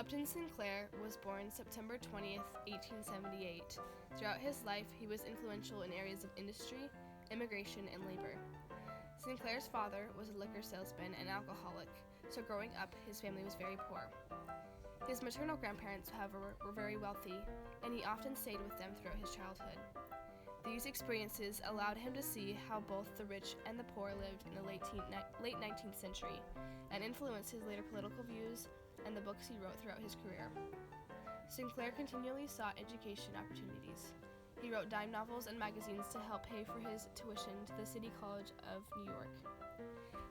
Upton Sinclair was born September 20th, 1878. Throughout his life, he was influential in areas of industry, immigration, and labor. Sinclair's father was a liquor salesman and alcoholic, so growing up, his family was very poor. His maternal grandparents, however, were very wealthy, and he often stayed with them throughout his childhood. These experiences allowed him to see how both the rich and the poor lived in the late 19th century, and influenced his later political views and the books he wrote throughout his career. Sinclair continually sought education opportunities. He wrote dime novels and magazines to help pay for his tuition to the City College of New York.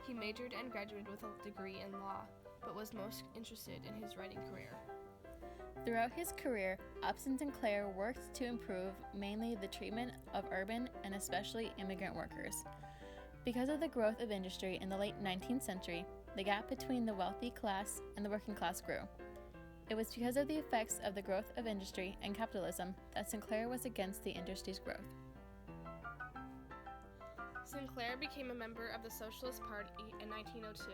He majored and graduated with a degree in law, but was most interested in his writing career. Throughout his career, Upton Sinclair worked to improve mainly the treatment of urban and especially immigrant workers. Because of the growth of industry in the late 19th century, the gap between the wealthy class and the working class grew. It was because of the effects of the growth of industry and capitalism that Sinclair was against the industry's growth. Sinclair became a member of the Socialist Party in 1902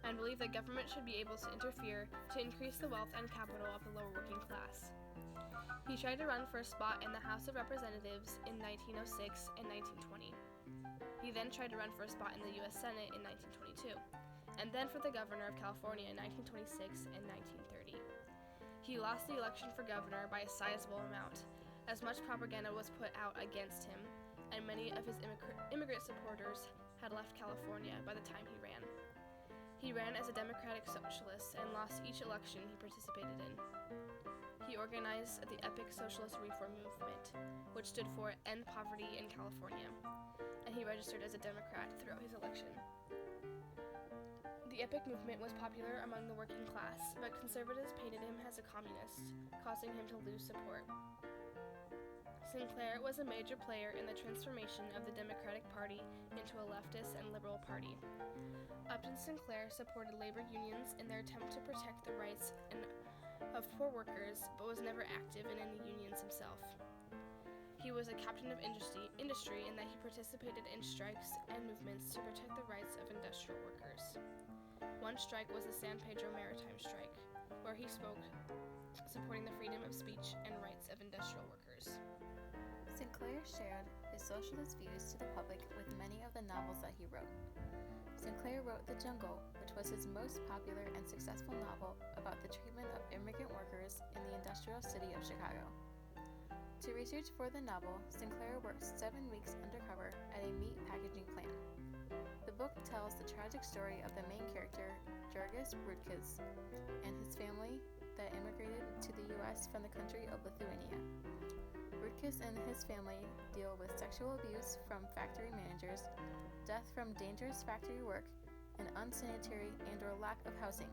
and believed that government should be able to interfere to increase the wealth and capital of the lower working class. He tried to run for a spot in the House of Representatives in 1906 and 1920. He then tried to run for a spot in the U.S. Senate in 1922, and then for the governor of California in 1926 and 1930. He lost the election for governor by a sizable amount, as much propaganda was put out against him, and many of his immigrant supporters had left California by the time he ran. He ran as a Democratic Socialist and lost each election he participated in. He organized the Epic Socialist Reform Movement, which stood for End Poverty in California, and he registered as a Democrat throughout his election. The Epic movement was popular among the working class, but conservatives painted him as a communist, causing him to lose support. Sinclair was a major player in the transformation of the Democratic Party into a leftist and liberal party. Upton Sinclair supported labor unions in their attempt to protect the rights of poor workers, but was never active in any unions himself. He was a captain of industry in that he participated in strikes and movements to protect the rights of industrial workers. One strike was the San Pedro Maritime Strike, where he spoke supporting the freedom of speech and rights of industrial workers. Sinclair shared his socialist views to the public with many of the novels that he wrote. Sinclair wrote The Jungle, which was his most popular and successful novel about the treatment of immigrant workers in the industrial city of Chicago. To research for the novel, Sinclair worked 7 weeks undercover at a meat packaging plant. The book tells the tragic story of the main character, Jurgis Rudkis, and his family that immigrated to the U.S. from the country of Lithuania. Rudkis and his family deal with sexual abuse from factory managers, death from dangerous factory work, and unsanitary and/or lack of housing.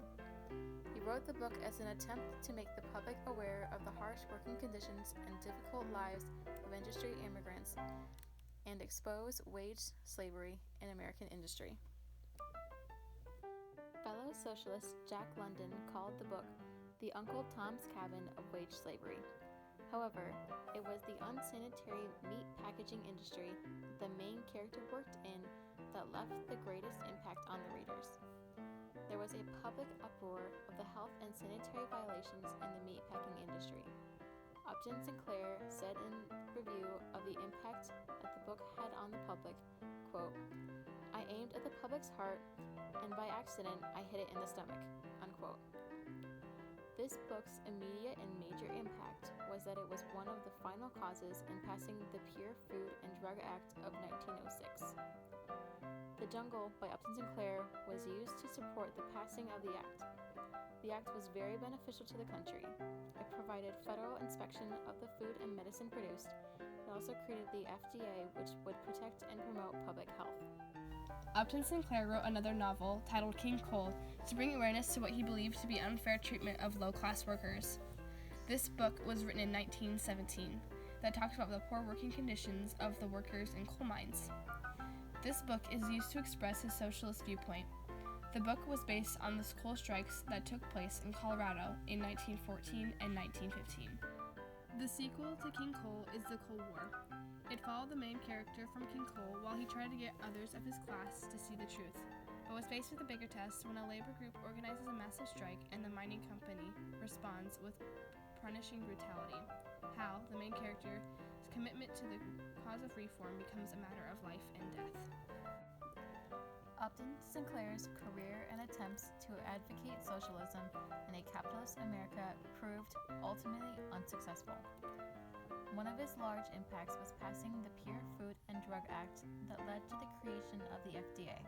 He wrote the book as an attempt to make the public aware of the harsh working conditions and difficult lives of industry immigrants and expose wage slavery in American industry. Fellow socialist Jack London called the book the Uncle Tom's Cabin of Wage Slavery. However, it was the unsanitary meat packaging industry that the main character worked in that left the greatest impact on the readers. There was a public uproar of the health and sanitary violations in the meatpacking industry. Upton Sinclair said in review of the impact that the book had on the public, quote, "I aimed at the public's heart, and by accident I hit it in the stomach," unquote. This book's immediate and major impact was that it was one of the final causes in passing the Pure Food and Drug Act of 1906. The Jungle by Upton Sinclair was used to support the passing of the act. The act was very beneficial to the country. It provided federal inspection of the food and medicine produced. It also created the FDA, which would protect and promote public health. Upton Sinclair wrote another novel titled King Coal to bring awareness to what he believed to be unfair treatment of low-class workers. This book was written in 1917 that talks about the poor working conditions of the workers in coal mines. This book is used to express his socialist viewpoint. The book was based on the coal strikes that took place in Colorado in 1914 and 1915. The sequel to King Coal is The Coal War. It followed the main character from King Cole while he tried to get others of his class to see the truth, but was faced with a bigger test when a labor group organizes a massive strike and the mining company responds with punishing brutality. Hal, the main character's commitment to the cause of reform becomes a matter of life and death. Upton Sinclair's career and attempts to advocate socialism in a capitalist America proved ultimately unsuccessful. One of his large impacts was passing the Pure Food and Drug Act that led to the creation of the FDA.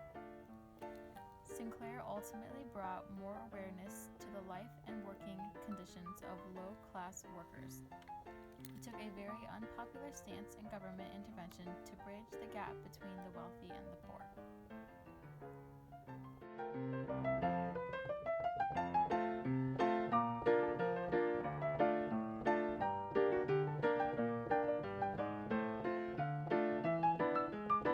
Sinclair ultimately brought more awareness to the life and working conditions of low-class workers. He took a very unpopular stance in government intervention to bridge the gap between the wealthy and the poor.